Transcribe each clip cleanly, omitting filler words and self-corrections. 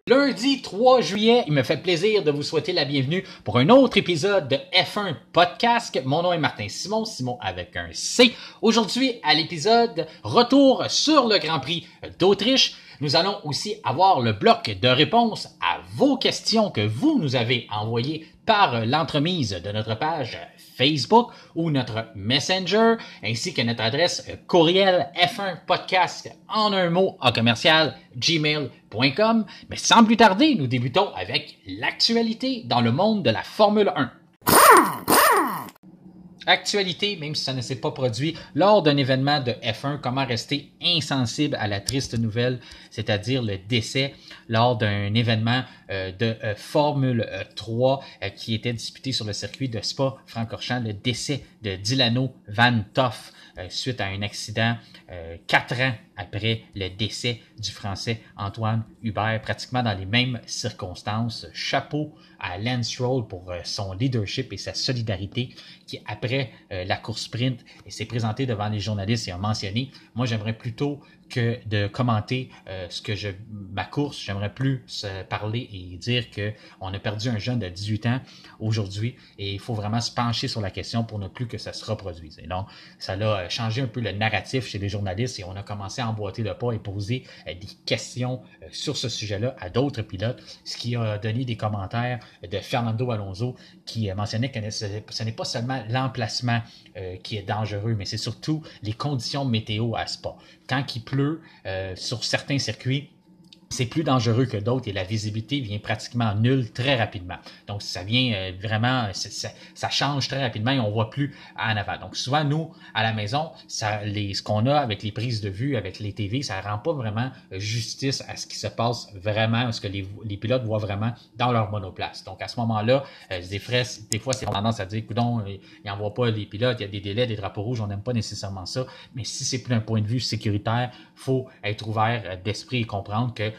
Lundi 3 juillet, il me fait plaisir de vous souhaiter la bienvenue pour un autre épisode de F1 Podcast. Mon nom est Martin Simon avec un C. Aujourd'hui, à l'épisode retour sur le Grand Prix d'Autriche. Nous allons aussi avoir le bloc de réponses à vos questions que vous nous avez envoyées par l'entremise de notre page Facebook ou notre Messenger, ainsi que notre adresse courriel F1podcast en un mot à commercial@gmail.com. Mais sans plus tarder, nous débutons avec l'actualité dans le monde de la Formule 1. Actualité, même si ça ne s'est pas produit lors d'un événement de F1, comment rester insensible à la triste nouvelle, c'est-à-dire le décès lors d'un événement de Formule 3 qui était disputé sur le circuit de Spa-Francorchamps, le décès de Dilano Van Toff suite à un accident 4 ans après le décès du Français Antoine Hubert, pratiquement dans les mêmes circonstances. Chapeau à Lance Stroll pour son leadership et sa solidarité qui, après la course sprint, s'est présenté devant les journalistes et a mentionné « Moi, j'aimerais plutôt que de commenter ma course, j'aimerais plus parler et dire qu'on a perdu un jeune de 18 ans aujourd'hui et il faut vraiment se pencher sur la question pour ne plus que ça se reproduise. » Et donc, ça a changé un peu le narratif chez les journalistes et on a commencé à emboîter le pas et poser des questions sur ce sujet-là à d'autres pilotes, ce qui a donné des commentaires de Fernando Alonso qui mentionnait que ce n'est pas seulement l'emplacement qui est dangereux, mais c'est surtout les conditions météo à Spa. Quand il pleut sur certains circuits, c'est plus dangereux que d'autres et la visibilité vient pratiquement nulle très rapidement. Donc, ça vient vraiment, ça change très rapidement et on voit plus en avant. Donc, souvent, nous, à la maison, ce qu'on a avec les prises de vue, avec les TV, ça rend pas vraiment justice à ce qui se passe vraiment, à ce que les pilotes voient vraiment dans leur monoplace. Donc, à ce moment-là, des fois, c'est tendance à dire, coudonc, ils n'envoient pas les pilotes, il y a des délais, des drapeaux rouges, on n'aime pas nécessairement ça. Mais si c'est plus d'un point de vue sécuritaire, faut être ouvert d'esprit et comprendre que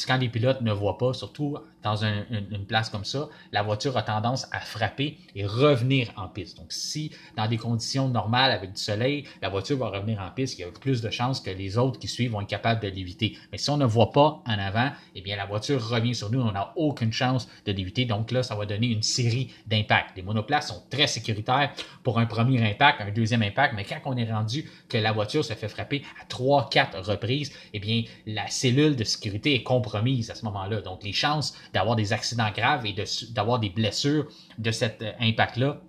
quand les pilotes ne voient pas, surtout dans une place comme ça, la voiture a tendance à frapper et revenir en piste. Donc, si dans des conditions normales avec du soleil, la voiture va revenir en piste, il y a plus de chances que les autres qui suivent vont être capables de l'éviter. Mais si on ne voit pas en avant, eh bien, la voiture revient sur nous, on n'a aucune chance de l'éviter. Donc là, ça va donner une série d'impacts. Les monoplaces sont très sécuritaires pour un premier impact, un deuxième impact, mais quand on est rendu que la voiture se fait frapper à 3-4 reprises, eh bien, la cellule de sécurité est compromise à ce moment-là. Donc, les chances d'avoir des accidents graves et d'avoir des blessures de cet impact-là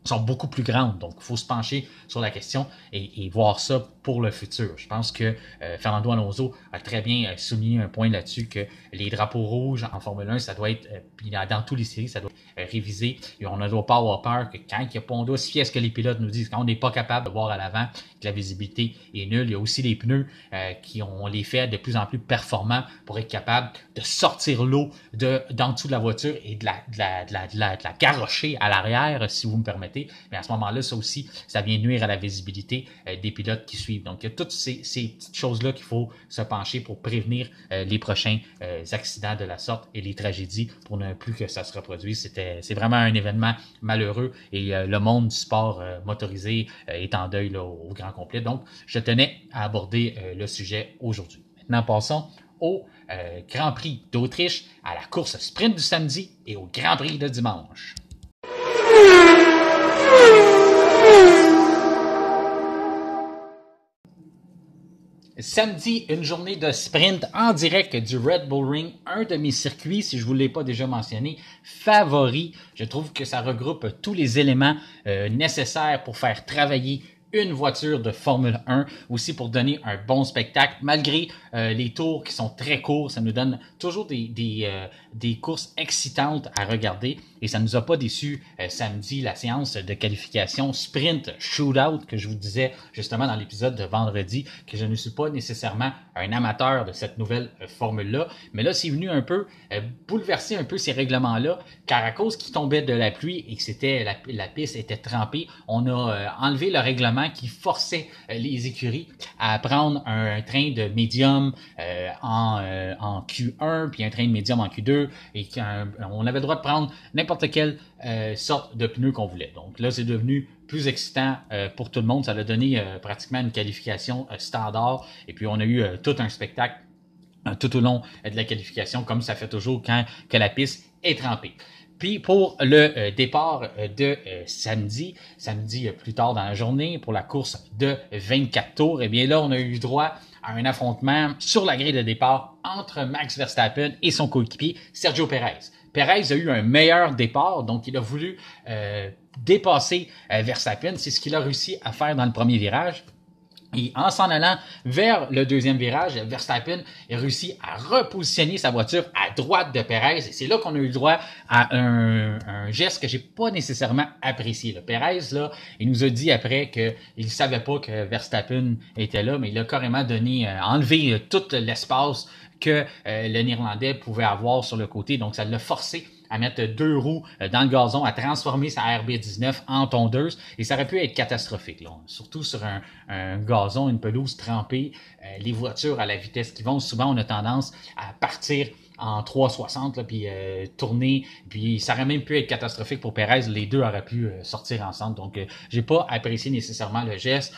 sont beaucoup plus grandes. Donc, il faut se pencher sur la question et voir ça pour le futur. Je pense que Fernando Alonso a très bien souligné un point là-dessus que les drapeaux rouges en Formule 1, ça doit être, dans tous les séries, ça doit être révisé. Et on ne doit pas avoir peur que quand il y a pas, on doit se fier à ce que les pilotes nous disent. Quand on n'est pas capable de voir à l'avant, que la visibilité est nulle, il y a aussi les pneus on les fait de plus en plus performants pour être capable de sortir l'eau d'en dessous de la voiture et de la garrocher à l'arrière, si vous me permettez. Mais à ce moment-là, ça aussi, ça vient nuire à la visibilité des pilotes qui suivent. Donc, il y a toutes ces petites choses-là qu'il faut se pencher pour prévenir les prochains accidents de la sorte et les tragédies pour ne plus que ça se reproduise. C'est vraiment un événement malheureux et le monde du sport motorisé est en deuil là, au grand complet. Donc, je tenais à aborder le sujet aujourd'hui. Maintenant, passons au Grand Prix d'Autriche, à la course sprint du samedi et au Grand Prix de dimanche. Samedi, une journée de sprint en direct du Red Bull Ring, un de mes circuits, si je ne vous l'ai pas déjà mentionné, favoris. Je trouve que ça regroupe tous les éléments nécessaires pour faire travailler une voiture de Formule 1, aussi pour donner un bon spectacle. Malgré les tours qui sont très courts, ça nous donne toujours des courses excitantes à regarder. Et ça ne nous a pas déçu samedi, la séance de qualification sprint shootout que je vous disais justement dans l'épisode de vendredi, que je ne suis pas nécessairement un amateur de cette nouvelle formule-là. Mais là, c'est venu un peu bouleverser un peu ces règlements-là, car à cause qu'il tombait de la pluie et que la piste était trempée, on a enlevé le règlement qui forçait les écuries à prendre un train de médium en Q1, puis un train de médium en Q2, et on avait le droit de prendre n'importe quelle sorte de pneus qu'on voulait. Donc là, c'est devenu plus excitant pour tout le monde. Ça a donné pratiquement une qualification standard. Et puis, on a eu tout un spectacle tout au long de la qualification, comme ça fait toujours quand que la piste est trempée. Puis pour le départ de samedi plus tard dans la journée, pour la course de 24 tours, eh bien là, on a eu droit à un affrontement sur la grille de départ entre Max Verstappen et son coéquipier Sergio Pérez. Pérez a eu un meilleur départ, donc il a voulu dépasser Verstappen. C'est ce qu'il a réussi à faire dans le premier virage. Et en s'en allant vers le deuxième virage, Verstappen a réussi à repositionner sa voiture à droite de Pérez. Et c'est là qu'on a eu le droit à un geste que j'ai pas nécessairement apprécié. Le Pérez, là, il nous a dit après qu'il savait pas que Verstappen était là, mais il a carrément enlevé tout l'espace que le Néerlandais pouvait avoir sur le côté. Donc, ça l'a forcé à mettre 2 roues dans le gazon, à transformer sa RB19 en tondeuse, et ça aurait pu être catastrophique, là. Surtout sur un gazon, une pelouse trempée. Les voitures à la vitesse qu'ils vont, souvent on a tendance à partir en 360 là, puis tourner, puis ça aurait même pu être catastrophique pour Pérez. Les deux auraient pu sortir ensemble. Donc j'ai pas apprécié nécessairement le geste,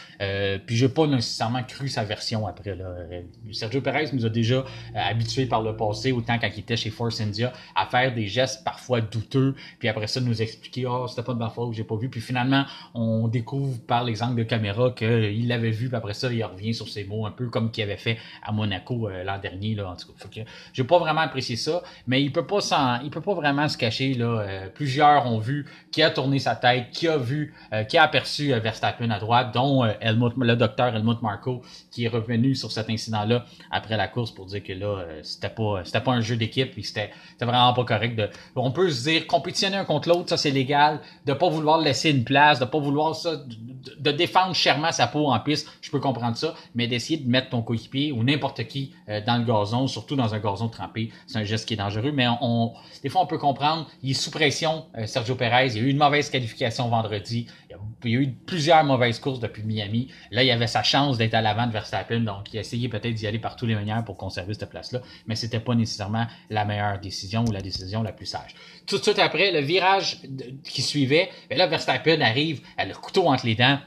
puis j'ai pas nécessairement cru sa version après là. Sergio Pérez nous a déjà habitués par le passé, autant quand il était chez Force India, à faire des gestes parfois douteux, puis après ça nous expliquer c'était pas de ma faute, j'ai pas vu, puis finalement on découvre par l'exemple de caméra qu'il l'avait vu, puis après ça il revient sur ses mots, un peu comme qu'il avait fait à Monaco l'an dernier là. En tout cas, fait que j'ai pas vraiment apprécié ça, mais il peut pas vraiment se cacher là. Plusieurs ont vu qui a tourné sa tête, qui a aperçu Verstappen à droite, dont le docteur Helmut Marko, qui est revenu sur cet incident-là après la course pour dire que là c'était pas un jeu d'équipe, puis c'était vraiment pas correct. On peut se dire compétitionner un contre l'autre, ça c'est légal, de pas vouloir laisser une place, de pas vouloir ça, de défendre chèrement sa peau en piste, je peux comprendre ça, mais d'essayer de mettre ton coéquipier ou n'importe qui dans le gazon, surtout dans un gazon trempé, c'est un geste qui est dangereux, mais des fois on peut comprendre, il est sous pression, Sergio Pérez, il y a eu une mauvaise qualification vendredi, il y a eu plusieurs mauvaises courses depuis Miami, là il avait sa chance d'être à l'avant de Verstappen, donc il a essayé peut-être d'y aller par tous les manières pour conserver cette place-là, mais c'était pas nécessairement la meilleure décision ou la décision la plus sage. Tout de suite après, le virage qui suivait, et là Verstappen arrive, le couteau entre les dents,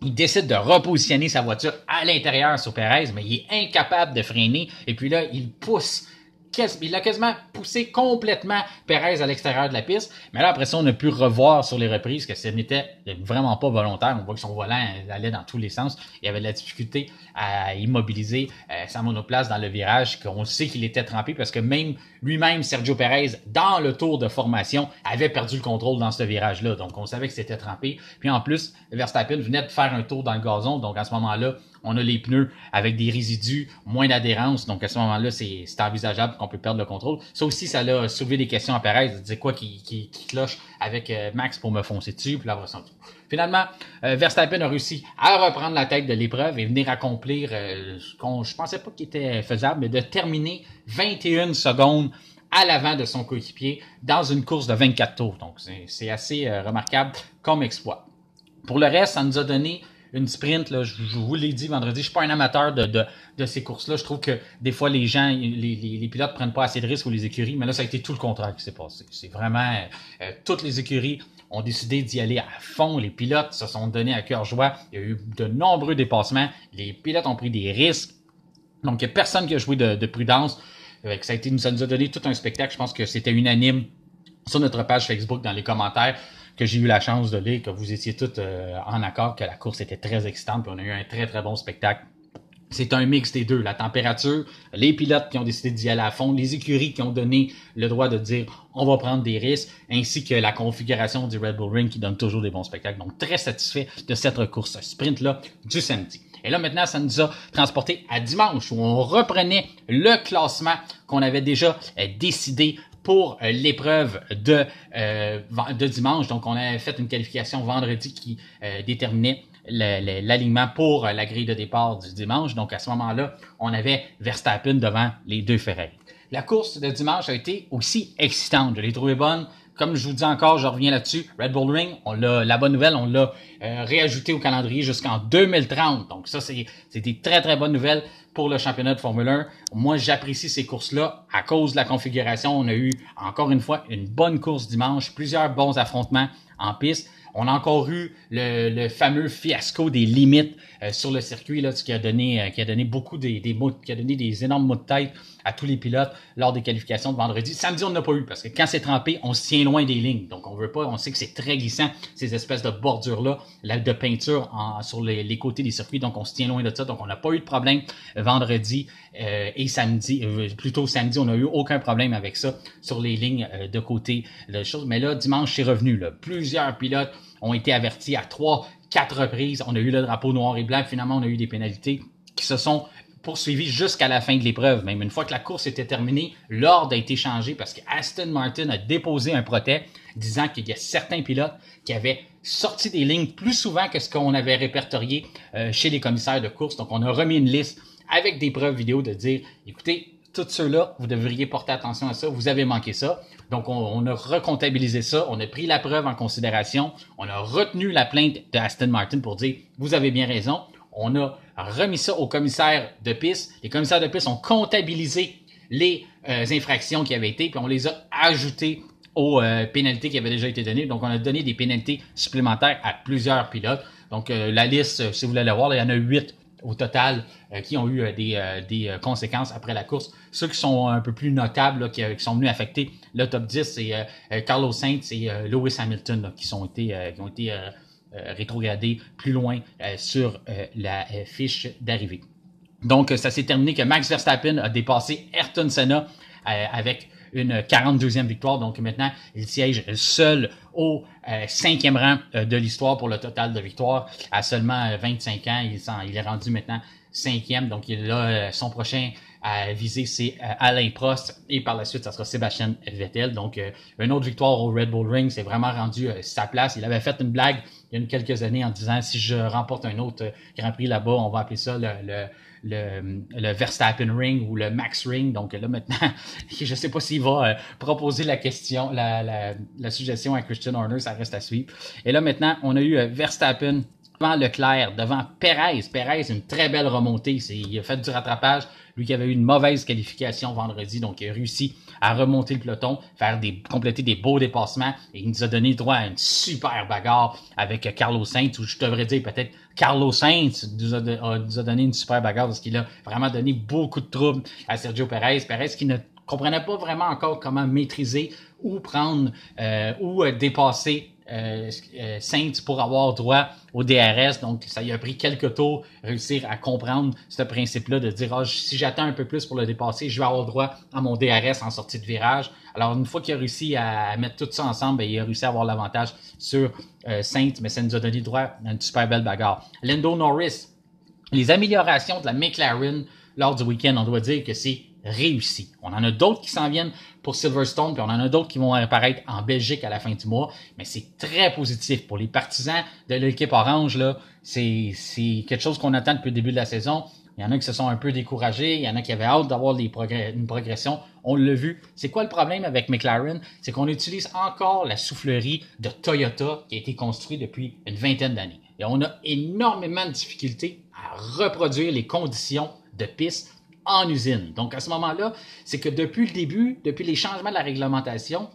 il décide de repositionner sa voiture à l'intérieur sur Pérez, mais il est incapable de freiner. Et puis là, il a quasiment poussé complètement Pérez à l'extérieur de la piste. Mais là, après ça, on a pu revoir sur les reprises que ce n'était vraiment pas volontaire. On voit que son volant allait dans tous les sens. Il avait de la difficulté à immobiliser sa monoplace dans le virage, qu'on sait qu'il était trempé parce que lui-même, Sergio Pérez, dans le tour de formation, avait perdu le contrôle dans ce virage-là. Donc, on savait que c'était trempé. Puis en plus, Verstappen venait de faire un tour dans le gazon. Donc, à ce moment-là, on a les pneus avec des résidus, moins d'adhérence. Donc, à ce moment-là, c'est envisageable qu'on peut perdre le contrôle. Ça aussi, ça l'a soulevé des questions à Pérez. Il disait quoi qui cloche avec Max pour me foncer dessus. Puis là, finalement, Verstappen a réussi à reprendre la tête de l'épreuve et venir accomplir ce qu'on je pensais pas qu'il était faisable, mais de terminer 21 secondes à l'avant de son coéquipier dans une course de 24 tours. Donc, c'est assez remarquable comme exploit. Pour le reste, ça nous a donné une sprint, là, je vous l'ai dit vendredi, je suis pas un amateur de ces courses-là. Je trouve que des fois, les pilotes prennent pas assez de risques ou les écuries, mais là, ça a été tout le contraire qui s'est passé. C'est vraiment, toutes les écuries ont décidé d'y aller à fond. Les pilotes se sont donnés à cœur joie. Il y a eu de nombreux dépassements. Les pilotes ont pris des risques. Donc, il n'y a personne qui a joué de prudence. Ça nous a donné tout un spectacle. Je pense que c'était unanime sur notre page Facebook dans les commentaires que j'ai eu la chance de lire, que vous étiez tous en accord que la course était très excitante, puis on a eu un très très bon spectacle. C'est un mix des deux, la température, les pilotes qui ont décidé d'y aller à fond, les écuries qui ont donné le droit de dire on va prendre des risques, ainsi que la configuration du Red Bull Ring qui donne toujours des bons spectacles. Donc très satisfait de cette course sprint-là du samedi. Et là, maintenant, ça nous a transporté à dimanche, où on reprenait le classement qu'on avait déjà décidé pour l'épreuve de dimanche. Donc, on avait fait une qualification vendredi qui déterminait l'alignement pour la grille de départ du dimanche. Donc, à ce moment-là, on avait Verstappen devant les deux Ferrari. La course de dimanche a été aussi excitante. Je l'ai trouvée bonne. Comme je vous dis encore, je reviens là-dessus. Red Bull Ring, la bonne nouvelle, on l'a réajouté au calendrier jusqu'en 2030. Donc ça, c'est des très, très bonnes nouvelles pour le championnat de Formule 1. Moi, j'apprécie ces courses-là à cause de la configuration. On a eu, encore une fois, une bonne course dimanche, plusieurs bons affrontements en piste. On a encore eu le fameux fiasco des limites sur le circuit là, qui a donné beaucoup qui a donné des énormes maux de tête à tous les pilotes lors des qualifications de vendredi. Samedi, on n'a pas eu parce que quand c'est trempé, on se tient loin des lignes. Donc, on veut pas, on sait que c'est très glissant, ces espèces de bordures-là, de peinture sur les côtés des circuits. Donc, on se tient loin de ça. Donc, on n'a pas eu de problème vendredi et samedi. Plutôt samedi, on n'a eu aucun problème avec ça sur les lignes de côté de choses. Mais là, dimanche, c'est revenu. Là. Plusieurs pilotes ont été avertis à 3-4 reprises. On a eu le drapeau noir et blanc. Finalement, on a eu des pénalités qui se sont poursuivi jusqu'à la fin de l'épreuve. Même une fois que la course était terminée, l'ordre a été changé parce que Aston Martin a déposé un protest disant qu'il y a certains pilotes qui avaient sorti des lignes plus souvent que ce qu'on avait répertorié chez les commissaires de course. Donc, on a remis une liste avec des preuves vidéo de dire, écoutez, tous ceux-là, vous devriez porter attention à ça, vous avez manqué ça. Donc, on a recomptabilisé ça, on a pris la preuve en considération, on a retenu la plainte de Aston Martin pour dire, vous avez bien raison. On a remis ça aux commissaires de piste. Les commissaires de piste ont comptabilisé les infractions qui avaient été, puis on les a ajoutées aux pénalités qui avaient déjà été données. Donc, on a donné des pénalités supplémentaires à plusieurs pilotes. Donc, la liste, si vous voulez la voir, là, il y en a 8 au total qui ont eu des conséquences après la course. Ceux qui sont un peu plus notables, là, qui sont venus affecter le top 10, c'est Carlos Sainz et Lewis Hamilton là, qui ont été rétrogradé plus loin sur la fiche d'arrivée. Donc, ça s'est terminé que Max Verstappen a dépassé Ayrton Senna avec une 42e victoire. Donc, maintenant, il siège seul au 5e rang de l'histoire pour le total de victoires. À seulement 25 ans, il est rendu maintenant 5e. Donc, il a son prochain à viser, c'est Alain Prost et par la suite, ça sera Sébastien Vettel. Donc, une autre victoire au Red Bull Ring, c'est vraiment rendu sa place. Il avait fait une blague il y a quelques années en disant, si je remporte un autre Grand Prix là-bas, on va appeler ça le Verstappen Ring ou le Max Ring. Donc là, maintenant, je ne sais pas s'il va proposer la question, la suggestion à Christian Horner, ça reste à suivre. Et là, maintenant, on a eu Verstappen devant Leclerc, devant Perez. Perez, une très belle remontée. Il a fait du rattrapage. Lui qui avait eu une mauvaise qualification vendredi, donc il a réussi à remonter le peloton, compléter des beaux dépassements et il nous a donné droit à une super bagarre avec Carlos Sainz, ou je devrais dire peut-être Carlos Sainz nous a donné une super bagarre parce qu'il a vraiment donné beaucoup de troubles à Sergio Perez. Perez qui ne comprenait pas vraiment encore comment maîtriser ou prendre ou dépasser Sainz pour avoir droit au DRS. Donc, ça lui a pris quelques tours réussir à comprendre ce principe-là de dire si j'attends un peu plus pour le dépasser, je vais avoir droit à mon DRS en sortie de virage. Alors, une fois qu'il a réussi à mettre tout ça ensemble, il a réussi à avoir l'avantage sur Sainz, mais ça nous a donné droit à une super belle bagarre. Lando Norris, les améliorations de la McLaren lors du week-end, on doit dire que c'est réussi. On en a d'autres qui s'en viennent pour Silverstone, puis on en a d'autres qui vont apparaître en Belgique à la fin du mois, mais c'est très positif. Pour les partisans de l'équipe orange, là, c'est quelque chose qu'on attend depuis le début de la saison. Il y en a qui se sont un peu découragés, il y en a qui avaient hâte d'avoir une progression. On l'a vu. C'est quoi le problème avec McLaren? C'est qu'on utilise encore la soufflerie de Toyota qui a été construite depuis une vingtaine d'années. Et on a énormément de difficultés à reproduire les conditions de piste en usine. Donc, à ce moment-là, c'est que depuis le début, depuis les changements de la réglementation,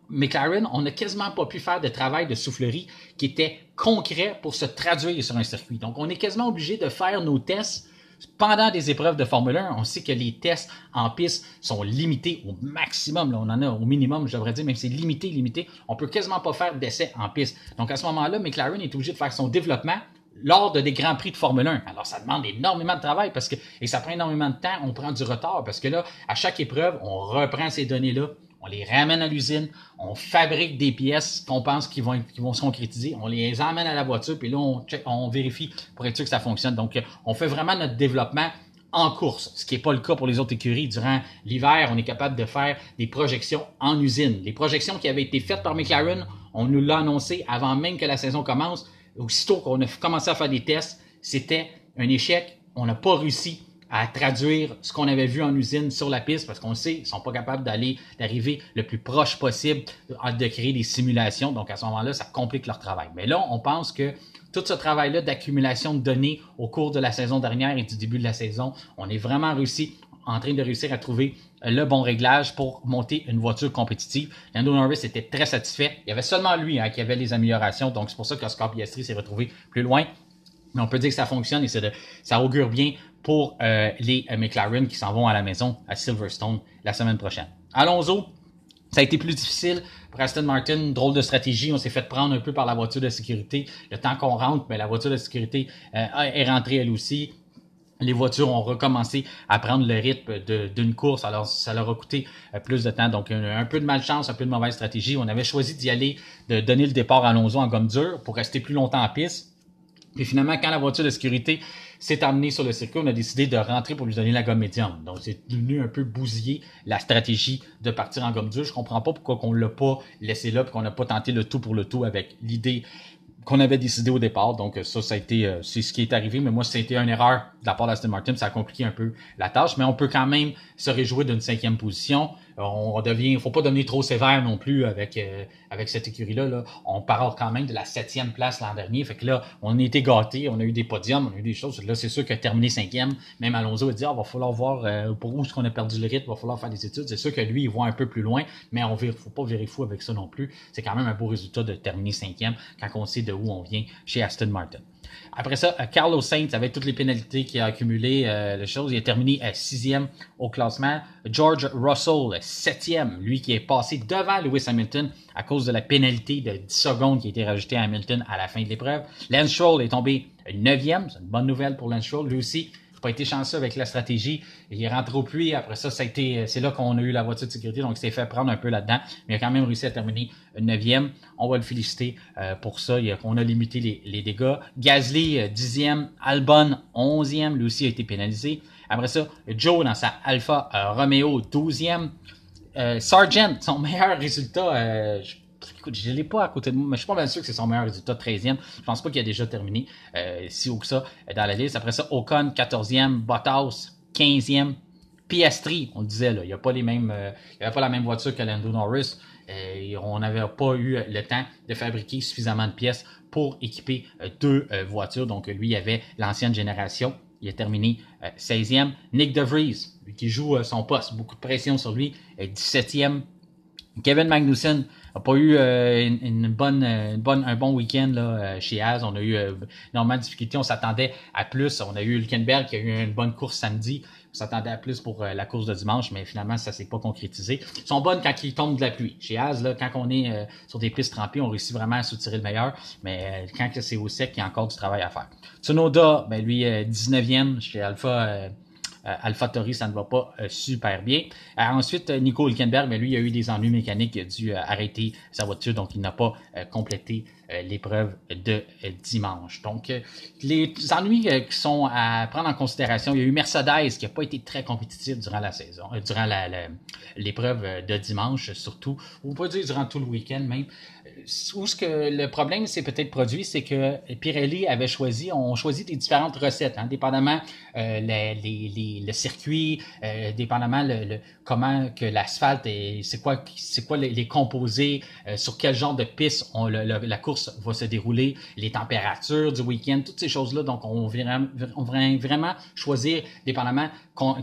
McLaren, on n'a quasiment pas pu faire de travail de soufflerie qui était concret pour se traduire sur un circuit. Donc, on est quasiment obligé de faire nos tests pendant des épreuves de Formule 1. On sait que les tests en piste sont limités au maximum. Là, on en a au minimum, je devrais dire, même c'est limité. On peut quasiment pas faire d'essais en piste. Donc, à ce moment-là, McLaren est obligé de faire son développement lors de des grands prix de Formule 1. Alors, ça demande énormément de travail et ça prend énormément de temps. On prend du retard parce que là, à chaque épreuve, on reprend ces données-là, on les ramène à l'usine, on fabrique des pièces qu'on pense qui vont se concrétiser, on les emmène à la voiture, puis là, on vérifie pour être sûr que ça fonctionne. Donc, on fait vraiment notre développement en course, ce qui n'est pas le cas pour les autres écuries. Durant l'hiver, on est capable de faire des projections en usine. Les projections qui avaient été faites par McLaren, on nous l'a annoncé avant même que la saison commence. Aussitôt qu'on a commencé à faire des tests, c'était un échec. On n'a pas réussi à traduire ce qu'on avait vu en usine sur la piste parce qu'on sait qu'ils ne sont pas capables d'arriver le plus proche possible de créer des simulations. Donc, à ce moment-là, ça complique leur travail. Mais là, on pense que tout ce travail-là d'accumulation de données au cours de la saison dernière et du début de la saison, on est vraiment réussi. en train de réussir à trouver le bon réglage pour monter une voiture compétitive. Lando Norris était très satisfait. Il y avait seulement lui qui avait les améliorations, donc c'est pour ça qu'Oscar Piastri s'est retrouvé plus loin. Mais on peut dire que ça fonctionne et ça augure bien pour les McLaren qui s'en vont à la maison à Silverstone la semaine prochaine. Alonso, ça a été plus difficile pour Aston Martin, drôle de stratégie. On s'est fait prendre un peu par la voiture de sécurité. Le temps qu'on rentre, mais la voiture de sécurité est rentrée elle aussi. Les voitures ont recommencé à prendre le rythme d'une course, alors ça leur a coûté plus de temps. Donc, un peu de malchance, un peu de mauvaise stratégie. On avait choisi d'y aller, de donner le départ à Alonso en gomme dure pour rester plus longtemps en piste. Puis finalement, quand la voiture de sécurité s'est emmenée sur le circuit, on a décidé de rentrer pour lui donner la gomme médium. Donc, c'est devenu un peu bousiller la stratégie de partir en gomme dure. Je comprends pas pourquoi on l'a pas laissé là, puis qu'on n'a pas tenté le tout pour le tout avec l'idée qu'on avait décidé au départ. Donc ça a été, c'est ce qui est arrivé. Mais moi, c'était une erreur de la part d'Aston Martin. Ça a compliqué un peu la tâche. Mais on peut quand même se réjouir d'une 5e position. Faut pas devenir trop sévère non plus avec cette écurie-là. Là. On parle quand même de la 7e place l'an dernier. Fait que là, on a été gâtés. On a eu des podiums, on a eu des choses. Là, c'est sûr que terminer 5e, même Alonso a dit, va falloir voir pour où est-ce qu'on a perdu le rythme. Va falloir faire des études. C'est sûr que lui, il voit un peu plus loin. Mais faut pas virer fou avec ça non plus. C'est quand même un beau résultat de terminer 5e quand on sait de où on vient chez Aston Martin. Après ça, Carlos Sainz, avec toutes les pénalités qu'il a accumulées, il a terminé 6e au classement. George Russell, 7e, lui qui est passé devant Lewis Hamilton à cause de la pénalité de 10 secondes qui a été rajoutée à Hamilton à la fin de l'épreuve. Lance Stroll est tombé 9e, c'est une bonne nouvelle pour Lance Stroll. Lui aussi, il n'a pas été chanceux avec la stratégie. Il est rentré au puits. Après ça, c'est là qu'on a eu la voiture de sécurité. Donc, il s'est fait prendre un peu là-dedans. Mais il a quand même réussi à terminer 9e. On va le féliciter pour ça. On a limité les dégâts. Gasly, 10e. Albon, 11e. Lui aussi a été pénalisé. Après ça, Joe, dans sa Alfa Romeo, 12e. Sargent, son meilleur résultat, écoute, je ne l'ai pas à côté de moi, mais je suis pas bien sûr que c'est son meilleur résultat, 13e. Je pense pas qu'il a déjà terminé si haut que ça dans la liste. Après ça, Ocon, 14e, Bottas, 15e, Piastri, on le disait, là, il n'y a pas les mêmes, il avait pas la même voiture que Lando Norris. On n'avait pas eu le temps de fabriquer suffisamment de pièces pour équiper deux voitures. Donc, lui, il avait l'ancienne génération. Il a terminé 16e. Nick DeVries, lui qui joue son poste, beaucoup de pression sur lui, 17e. Kevin Magnussen n'a pas eu un bon week-end là, chez Haas. On a eu énormément de difficultés. On s'attendait à plus. On a eu Hülkenberg qui a eu une bonne course samedi. On s'attendait à plus pour la course de dimanche, mais finalement, ça s'est pas concrétisé. Ils sont bonnes quand il tombe de la pluie. Chez Haas, là, quand on est sur des pistes trempées, on réussit vraiment à soutirer le meilleur. Mais quand c'est au sec, il y a encore du travail à faire. Tsunoda, lui, 19e chez AlphaTauri, ça ne va pas super bien. Ensuite, Nico Hülkenberg, mais lui, il a eu des ennuis mécaniques. Il a dû arrêter sa voiture, donc il n'a pas complété l'épreuve de dimanche. Donc, les ennuis qui sont à prendre en considération, il y a eu Mercedes qui n'a pas été très compétitif durant la saison, durant l'épreuve de dimanche surtout, ou pas dire durant tout le week-end même. Où ce que le problème s'est peut-être produit, c'est que Pirelli ont choisi des différentes recettes, dépendamment le circuit, dépendamment comment que l'asphalte est, c'est quoi les composés, sur quel genre de piste la course va se dérouler, les températures du week-end, toutes ces choses-là. Donc, on va vraiment choisir, dépendamment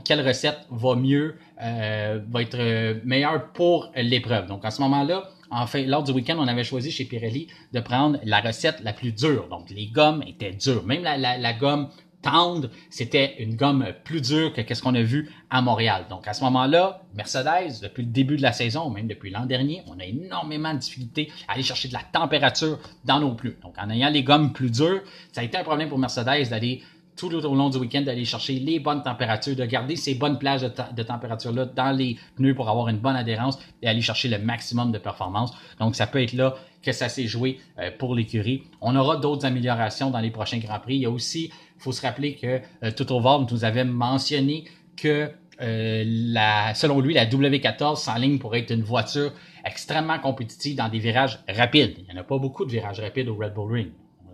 quelle recette va mieux, va être meilleure pour l'épreuve. Donc, à ce moment-là, enfin, lors du week-end, on avait choisi chez Pirelli de prendre la recette la plus dure. Donc, les gommes étaient dures. Même la gomme tendre, c'était une gomme plus dure que ce qu'on a vu à Montréal. Donc, à ce moment-là, Mercedes, depuis le début de la saison, même depuis l'an dernier, on a énormément de difficultés à aller chercher de la température dans nos pneus. Donc, en ayant les gommes plus dures, ça a été un problème pour Mercedes d'aller tout au long du week-end, d'aller chercher les bonnes températures, de garder ces bonnes plages de température-là dans les pneus pour avoir une bonne adhérence et aller chercher le maximum de performance. Donc, ça peut être là que ça s'est joué pour l'écurie. On aura d'autres améliorations dans les prochains Grands Prix. Il y a aussi, il faut se rappeler que Toto Wolff nous avait mentionné que selon lui, la W14 s'enligne pour être une voiture extrêmement compétitive dans des virages rapides. Il n'y en a pas beaucoup de virages rapides au Red Bull Ring.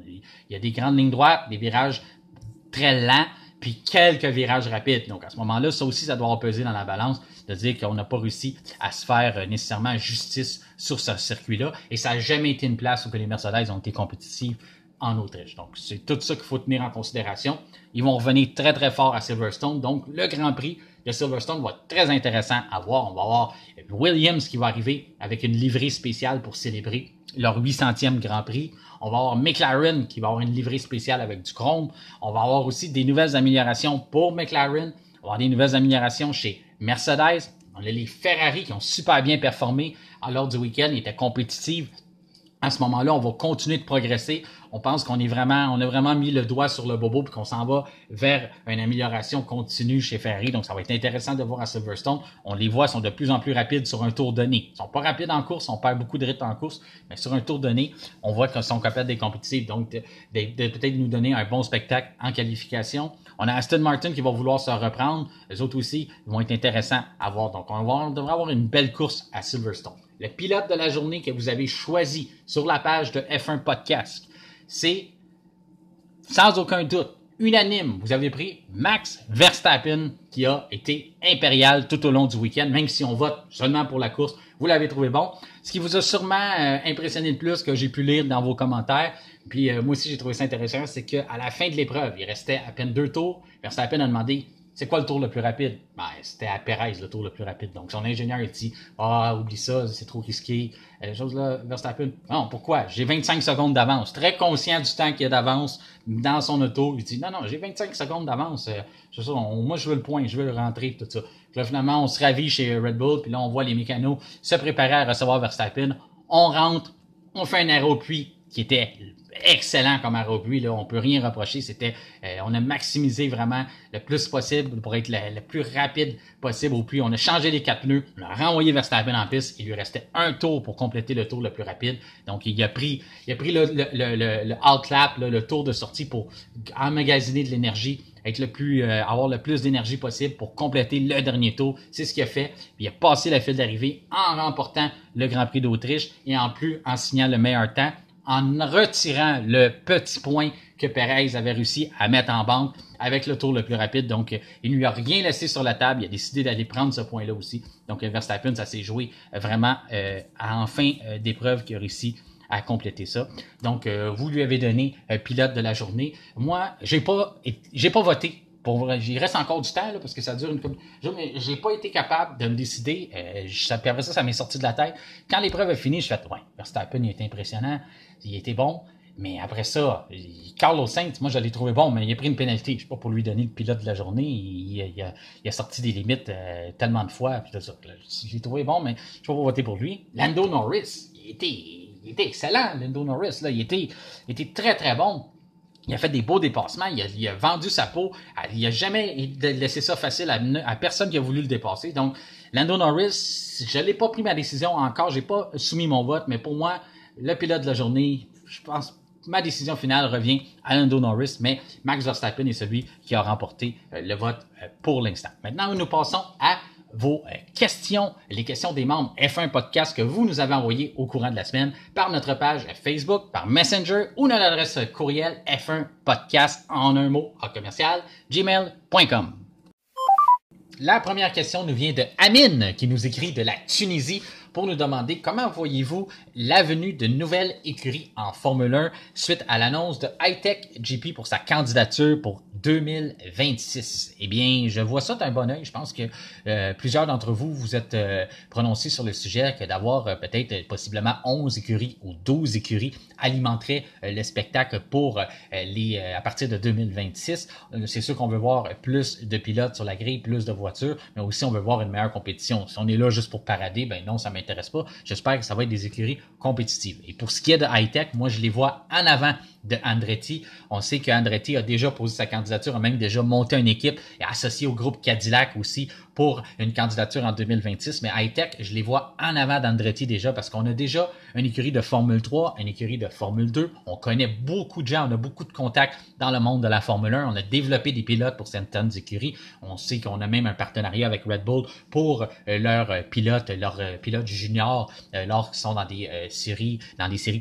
Il y a des grandes lignes droites, des virages très lent, puis quelques virages rapides. Donc, à ce moment-là, ça aussi, ça doit peser dans la balance de dire qu'on n'a pas réussi à se faire nécessairement justice sur ce circuit-là. Et ça n'a jamais été une place où les Mercedes ont été compétitifs en Autriche. Donc, c'est tout ça qu'il faut tenir en considération. Ils vont revenir très, très fort à Silverstone. Donc, le Grand Prix de Silverstone va être très intéressant à voir. On va avoir Williams qui va arriver avec une livrée spéciale pour célébrer leur 800e Grand Prix. On va avoir McLaren qui va avoir une livrée spéciale avec du chrome. On va avoir aussi des nouvelles améliorations pour McLaren. On va avoir des nouvelles améliorations chez Mercedes. On a les Ferrari qui ont super bien performé lors du week-end. Ils étaient compétitifs. À ce moment-là, on va continuer de progresser. On pense on a vraiment mis le doigt sur le bobo puis qu'on s'en va vers une amélioration continue chez Ferrari. Donc, ça va être intéressant de voir à Silverstone. On les voit, ils sont de plus en plus rapides sur un tour donné. Ils sont pas rapides en course, on perd beaucoup de rythme en course, mais sur un tour donné, on voit qu'ils sont capables d'être compétitifs. Donc, de peut-être nous donner un bon spectacle en qualification. On a Aston Martin qui va vouloir se reprendre. Les autres aussi vont être intéressants à voir. Donc, on devrait avoir une belle course à Silverstone. Le pilote de la journée que vous avez choisi sur la page de F1 Podcast, c'est, sans aucun doute, unanime. Vous avez pris Max Verstappen, qui a été impérial tout au long du week-end, même si on vote seulement pour la course. Vous l'avez trouvé bon. Ce qui vous a sûrement impressionné le plus, que j'ai pu lire dans vos commentaires, puis moi aussi j'ai trouvé ça intéressant, c'est qu'à la fin de l'épreuve, il restait à peine 2 tours. Verstappen a demandé c'est quoi le tour le plus rapide? Ben, c'était à Perez, le tour le plus rapide. Donc, son ingénieur, il dit, oublie ça, c'est trop risqué. Les choses là, Verstappen, non, pourquoi? J'ai 25 secondes d'avance. Très conscient du temps qu'il y a d'avance dans son auto. Il dit, non, j'ai 25 secondes d'avance. Moi, je veux le point, je veux le rentrer, tout ça. Puis là, finalement, on se ravit chez Red Bull, puis là, on voit les mécanos se préparer à recevoir Verstappen. On rentre, on fait un arrêt au puits qui était excellent comme arrêt au puits, là, on peut rien reprocher. On a maximisé vraiment le plus possible pour être le plus rapide possible au puits. On a changé les 4 pneus, on a renvoyé Verstappen en piste. Il lui restait un tour pour compléter le tour le plus rapide. Donc, il a pris le out lap, le tour de sortie pour emmagasiner de l'énergie, avoir le plus d'énergie possible pour compléter le dernier tour. C'est ce qu'il a fait. Puis, il a passé la file d'arrivée en remportant le Grand Prix d'Autriche et en plus en signant le meilleur temps, en retirant le petit point que Perez avait réussi à mettre en banque avec le tour le plus rapide. Donc, il ne lui a rien laissé sur la table. Il a décidé d'aller prendre ce point-là aussi. Donc, Verstappen, ça s'est joué vraiment en fin d'épreuve qu'il a réussi à compléter ça. Donc, vous lui avez donné pilote de la journée. Moi, j'ai pas voté. Il reste encore du temps, là, parce que ça dure une couple de jours, mais j'ai pas été capable de me décider. Puis après ça m'est sorti de la tête. Quand l'épreuve est finie, je fais Verstappen, il était impressionnant, il était bon. Mais après ça, Carlos Sainz, moi je l'ai trouvé bon, mais il a pris une pénalité. Je sais pas pour lui donner le pilote de la journée. Il a sorti des limites tellement de fois. Puis tout ça. Je l'ai trouvé bon, mais je peux pas voter pour lui. Lando Norris, il était excellent, Lando Norris. Là, il était très très bon. Il a fait des beaux dépassements, il a vendu sa peau, il a jamais laissé ça facile à personne qui a voulu le dépasser. Donc, Lando Norris, je n'ai pas pris ma décision encore, j'ai pas soumis mon vote, mais pour moi, le pilote de la journée, je pense, ma décision finale revient à Lando Norris, mais Max Verstappen est celui qui a remporté le vote pour l'instant. Maintenant, nous passons à vos questions, les questions des membres F1 Podcast que vous nous avez envoyées au courant de la semaine par notre page Facebook, par Messenger ou notre adresse courriel f1podcast en un mot @gmail.com. La première question nous vient de Amine qui nous écrit de la Tunisie pour nous demander comment voyez-vous la venue de nouvelles écuries en Formule 1 suite à l'annonce de Hi-Tech GP pour sa candidature pour 2026. Eh bien, je vois ça d'un bon œil. Je pense que plusieurs d'entre vous vous êtes prononcés sur le sujet que d'avoir peut-être possiblement 11 écuries ou 12 écuries alimenterait le spectacle pour à partir de 2026. C'est sûr qu'on veut voir plus de pilotes sur la grille, plus de voitures, mais aussi on veut voir une meilleure compétition. Si on est là juste pour parader, ben non, ça m'intéresse pas. J'espère que ça va être des écuries compétitives. Et pour ce qui est de Hi-Tech, moi je les vois en avant de Andretti. On sait que Andretti a déjà posé sa candidature, a même déjà monté une équipe et associé au groupe Cadillac aussi pour une candidature en 2026. Mais Hi-Tech, je les vois en avant d'Andretti déjà parce qu'on a déjà une écurie de Formule 3, une écurie de Formule 2. On connaît beaucoup de gens, on a beaucoup de contacts dans le monde de la Formule 1. On a développé des pilotes pour certaines écuries. On sait qu'on a même un partenariat avec Red Bull pour leurs pilotes juniors lorsqu'ils sont dans des séries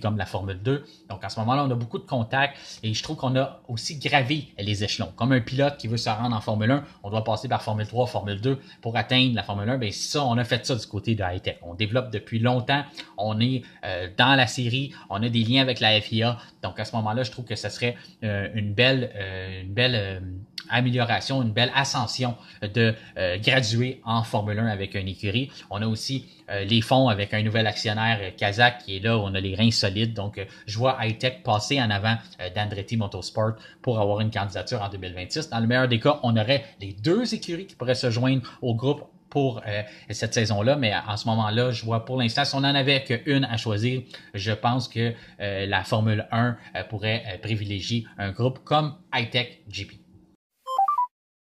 comme la Formule 2. Donc à ce moment-là, on a beaucoup de contacts et je trouve qu'on a aussi gravé les échelons. Comme un pilote qui veut se rendre en Formule 1, on doit passer par Formule 3, Formule 2 pour atteindre la Formule 1. Bien ça, on a fait ça du côté de Hi-Tech. On développe depuis longtemps. On est dans la série. On a des liens avec la FIA. Donc, à ce moment-là, je trouve que ce serait une belle amélioration, une belle ascension de graduer en Formule 1 avec une écurie. On a aussi les fonds avec un nouvel actionnaire kazakh qui est là, où on a les reins solides. Donc, je vois Hi-Tech passer en avant d'Andretti Motorsport pour avoir une candidature en 2026. Dans le meilleur des cas, on aurait les deux écuries qui pourraient se joindre au groupe pour cette saison-là, mais en ce moment-là, je vois pour l'instant, si on n'en avait qu'une à choisir, je pense que la Formule 1 pourrait privilégier un groupe comme Hi-Tech GP.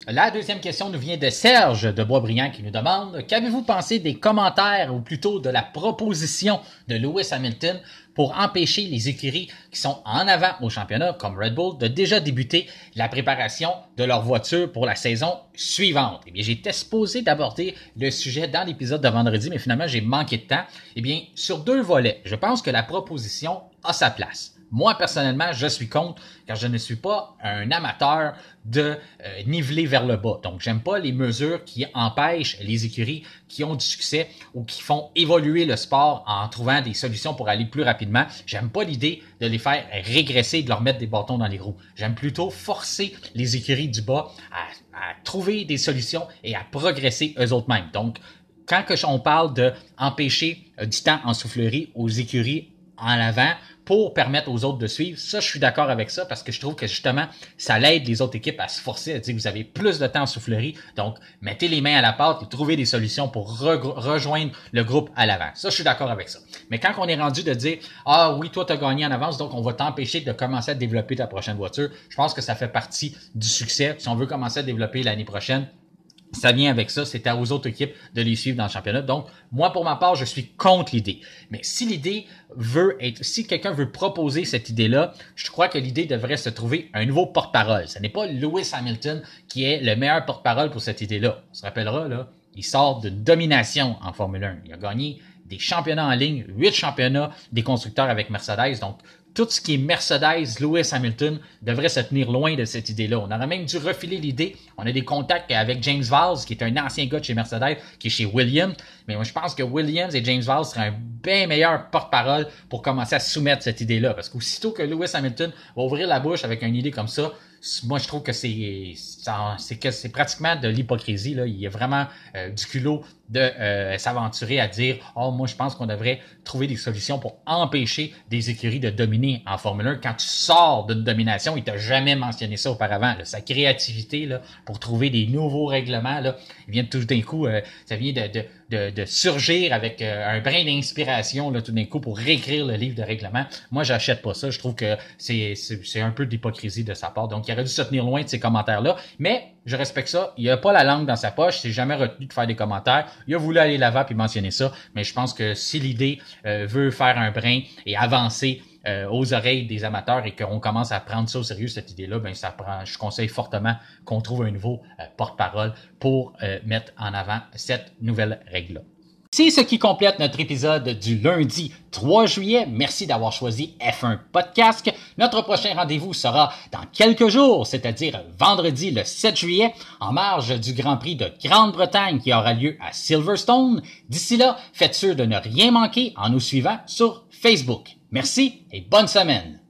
La deuxième question nous vient de Serge de Boisbriand qui nous demande « Qu'avez-vous pensé des commentaires ou plutôt de la proposition de Lewis Hamilton pour empêcher les écuries qui sont en avant au championnat, comme Red Bull, de déjà débuter la préparation de leur voiture pour la saison suivante? » Eh bien, j'étais supposé d'aborder le sujet dans l'épisode de vendredi, mais finalement, j'ai manqué de temps. Eh bien, sur deux volets, je pense que la proposition a sa place. Moi, personnellement, je suis contre, car je ne suis pas un amateur de niveler vers le bas. Donc, j'aime pas les mesures qui empêchent les écuries qui ont du succès ou qui font évoluer le sport en trouvant des solutions pour aller plus rapidement. J'aime pas l'idée de les faire régresser et de leur mettre des bâtons dans les roues. J'aime plutôt forcer les écuries du bas à trouver des solutions et à progresser eux autres mêmes. Donc, quand on parle d'empêcher du temps en soufflerie aux écuries en avant pour permettre aux autres de suivre, ça, je suis d'accord avec ça parce que je trouve que justement, ça l'aide les autres équipes à se forcer à dire que vous avez plus de temps en soufflerie, donc mettez les mains à la pâte et trouvez des solutions pour rejoindre le groupe à l'avant. Ça, je suis d'accord avec ça. Mais quand on est rendu de dire « Ah oui, toi, tu as gagné en avance, donc on va t'empêcher de commencer à développer ta prochaine voiture », je pense que ça fait partie du succès. Si on veut commencer à développer l'année prochaine, ça vient avec ça, c'est aux autres équipes de les suivre dans le championnat. Donc, moi, pour ma part, je suis contre l'idée. Mais si si quelqu'un veut proposer cette idée-là, je crois que l'idée devrait se trouver un nouveau porte-parole. Ce n'est pas Lewis Hamilton qui est le meilleur porte-parole pour cette idée-là. On se rappellera, là, il sort de domination en Formule 1. Il a gagné des championnats en ligne, 8 championnats des constructeurs avec Mercedes. Donc, tout ce qui est Mercedes, Lewis Hamilton devrait se tenir loin de cette idée-là. On aurait même dû refiler l'idée. On a des contacts avec James Vowles, qui est un ancien gars de chez Mercedes, qui est chez Williams. Mais moi, je pense que Williams et James Vowles seraient un bien meilleur porte-parole pour commencer à soumettre cette idée-là. Parce qu'aussitôt que Lewis Hamilton va ouvrir la bouche avec une idée comme ça, moi, je trouve que c'est pratiquement de l'hypocrisie, là. Il y a vraiment du culot de s'aventurer à dire « Oh, moi, je pense qu'on devrait trouver des solutions pour empêcher des écuries de dominer en Formule 1. » Quand tu sors d'une domination, il t'a jamais mentionné ça auparavant. Là. Sa créativité là, pour trouver des nouveaux règlements, là, il vient tout d'un coup, ça vient de surgir avec un brin d'inspiration là, tout d'un coup pour réécrire le livre de règlement. Moi, j'achète pas ça. Je trouve que c'est un peu d'hypocrisie de sa part. Donc, il aurait dû se tenir loin de ces commentaires-là. Mais je respecte ça. Il a pas la langue dans sa poche. Il s'est jamais retenu de faire des commentaires. Il a voulu aller l'avant puis mentionner ça. Mais je pense que si l'idée veut faire un brin et avancer aux oreilles des amateurs et qu'on commence à prendre ça au sérieux, cette idée-là, ben je conseille fortement qu'on trouve un nouveau porte-parole pour mettre en avant cette nouvelle règle-là. C'est ce qui complète notre épisode du lundi 3 juillet. Merci d'avoir choisi F1 Podcast. Notre prochain rendez-vous sera dans quelques jours, c'est-à-dire vendredi le 7 juillet, en marge du Grand Prix de Grande-Bretagne qui aura lieu à Silverstone. D'ici là, faites sûr de ne rien manquer en nous suivant sur Facebook. Merci et bonne semaine!